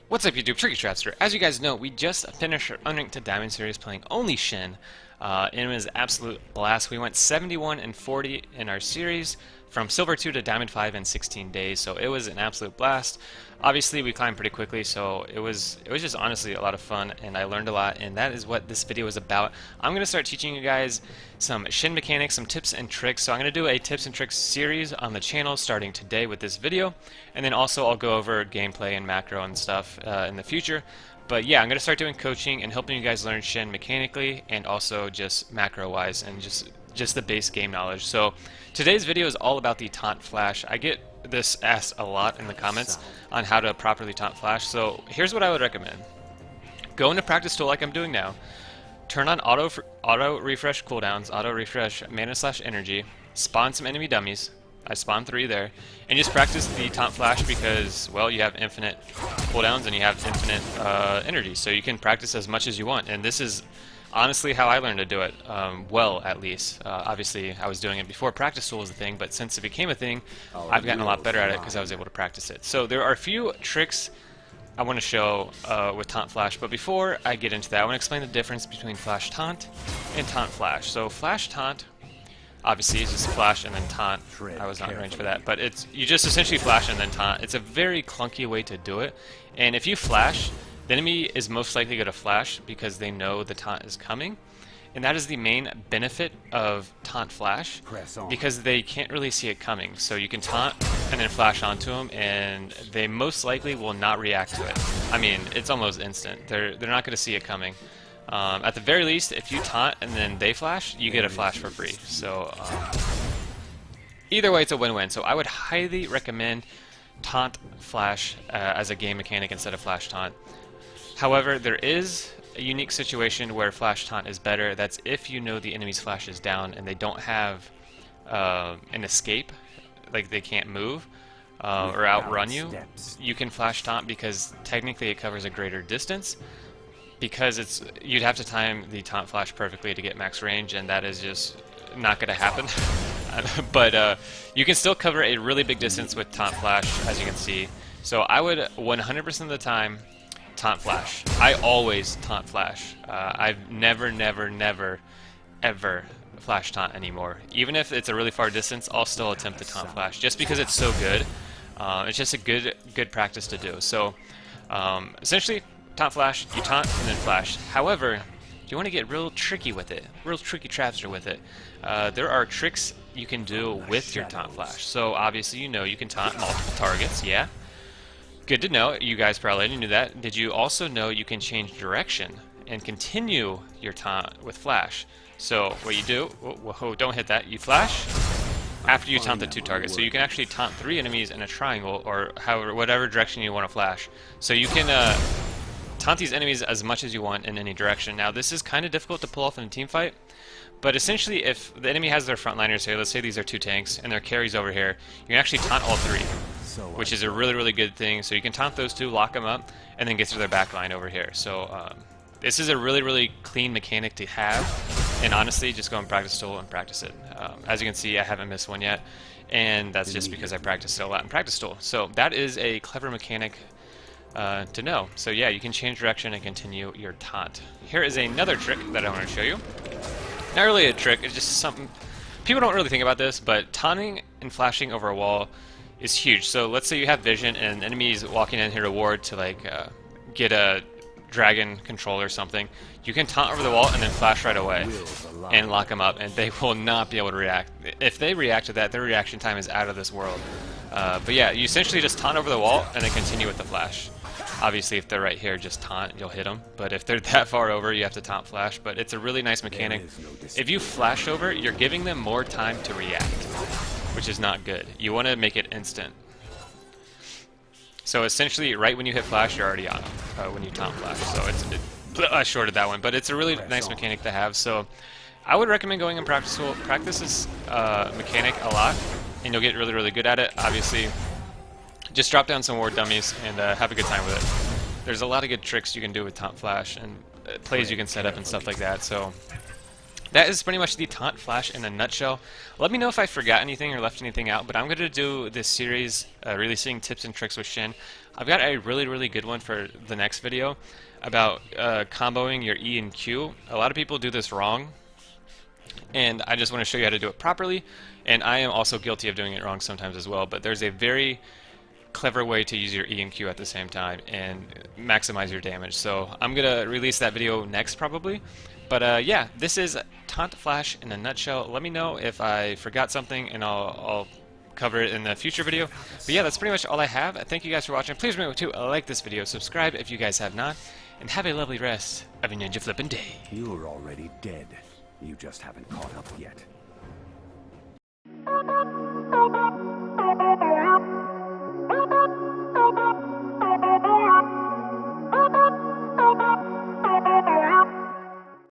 What's up YouTube, Tricky Travster. As you guys know, we just finished our Unranked to Diamond series playing only Shen. And it was an absolute blast. We went 71 and 40 in our series from Silver 2 to Diamond 5 in 16 days, so it was an absolute blast. Obviously we climbed pretty quickly, so it was just honestly a lot of fun, and I learned a lot, and that is what this video is about. I'm going to start teaching you guys some Shen mechanics, some tips and tricks. So I'm going to do a tips and tricks series on the channel starting today with this video, and then also I'll go over gameplay and macro and stuff in the future. But yeah, I'm going to start doing coaching and helping you guys learn Shen mechanically and also just macro-wise and just the base game knowledge. So today's video is all about the taunt flash. I get this asked a lot in the comments on how to properly taunt flash. So here's what I would recommend. Go into practice tool like I'm doing now. Turn on auto refresh cooldowns, auto refresh mana / energy, spawn some enemy dummies. I spawned 3 there, and just practice the taunt flash because, well, you have infinite cooldowns and you have infinite energy, so you can practice as much as you want. And this is honestly how I learned to do it, well, at least. Obviously, I was doing it before practice tool was a thing, but since it became a thing, I've gotten a lot better at it because I was able to practice it. So there are a few tricks I want to show with taunt flash, but before I get into that, I want to explain the difference between flash taunt and taunt flash. So flash taunt, obviously, it's just flash and then taunt. I was not in range for that, but it's you just essentially flash and then taunt. It's a very clunky way to do it, and if you flash, the enemy is most likely going to flash because they know the taunt is coming, and that is the main benefit of taunt flash because they can't really see it coming. So you can taunt and then flash onto them, and they most likely will not react to it. I mean, it's almost instant. They're not going to see it coming. At the very least, if you taunt and then they flash, you get a flash for free. So either way, it's a win-win. So I would highly recommend taunt flash as a game mechanic instead of flash taunt. However, there is a unique situation where flash taunt is better. That's if you know the enemy's flash is down and they don't have an escape, like they can't move or outrun you. You can flash taunt because technically it covers a greater distance. Because you'd have to time the taunt flash perfectly to get max range, and that is just not going to happen. But you can still cover a really big distance with taunt flash, as you can see. So I would 100% of the time taunt flash. I always taunt flash. I've never, ever flash taunt anymore. Even if it's a really far distance, I'll still attempt to taunt flash, just because it's so good. It's just a good practice to do. So essentially, taunt flash, you taunt and then flash. However, if you want to get real tricky with it, real tricky Travster with it, there are tricks you can do with your taunt flash. So obviously you know you can taunt multiple targets, yeah? Good to know. You guys probably knew that. Did you also know you can change direction and continue your taunt with flash? So what you do, whoa, don't hit that, you flash after you taunt the 2 targets. So you can actually taunt 3 enemies in a triangle or however, whatever direction you want to flash. So you can taunt these enemies as much as you want in any direction. Now this is kind of difficult to pull off in a team fight, but essentially if the enemy has their frontliners here, let's say these are 2 tanks and their carries over here, you can actually taunt all 3, which is a really good thing. So you can taunt those 2, lock them up, and then get to their back line over here. So this is a really clean mechanic to have, and honestly just go and practice tool and practice it. As you can see, I haven't missed one yet, and that's just because I practiced it a lot in practice tool. So that is a clever mechanic to know. So yeah, you can change direction and continue your taunt. Here is another trick that I want to show you. Not really a trick, it's just something people don't really think about this, but taunting and flashing over a wall is huge. So let's say you have vision and enemies walking in here to ward to like get a dragon control or something. You can taunt over the wall and then flash right away and lock them up, and they will not be able to react. If they react to that, their reaction time is out of this world. But yeah, you essentially just taunt over the wall and then continue with the flash. Obviously, if they're right here, just taunt, you'll hit them. But if they're that far over, you have to taunt flash. But it's a really nice mechanic. If you flash over, you're giving them more time to react, which is not good. You want to make it instant. So essentially, right when you hit flash, you're already on them when you taunt flash. So I shorted that one, but it's a really nice mechanic to have. So I would recommend going and practice this mechanic a lot, and you'll get really good at it. Obviously, just drop down some ward dummies and have a good time with it. There's a lot of good tricks you can do with taunt flash and plays you can set up and stuff like that. So that is pretty much the taunt flash in a nutshell. Let me know if I forgot anything or left anything out, but I'm going to do this series releasing tips and tricks with Shen I've got a really good one for the next video about comboing your E and Q. A lot of people do this wrong, and I just want to show you how to do it properly. And I am also guilty of doing it wrong sometimes as well, but there's a very clever way to use your E and Q at the same time and maximize your damage. So I'm gonna release that video next probably. But yeah, this is Taunt Flash in a nutshell. Let me know if I forgot something, and I'll cover it in the future video. But yeah, that's pretty much all I have. Thank you guys for watching. Please remember to like this video, subscribe if you guys have not, and have a lovely rest of your ninja flippin' day. You're already dead. You just haven't caught up yet.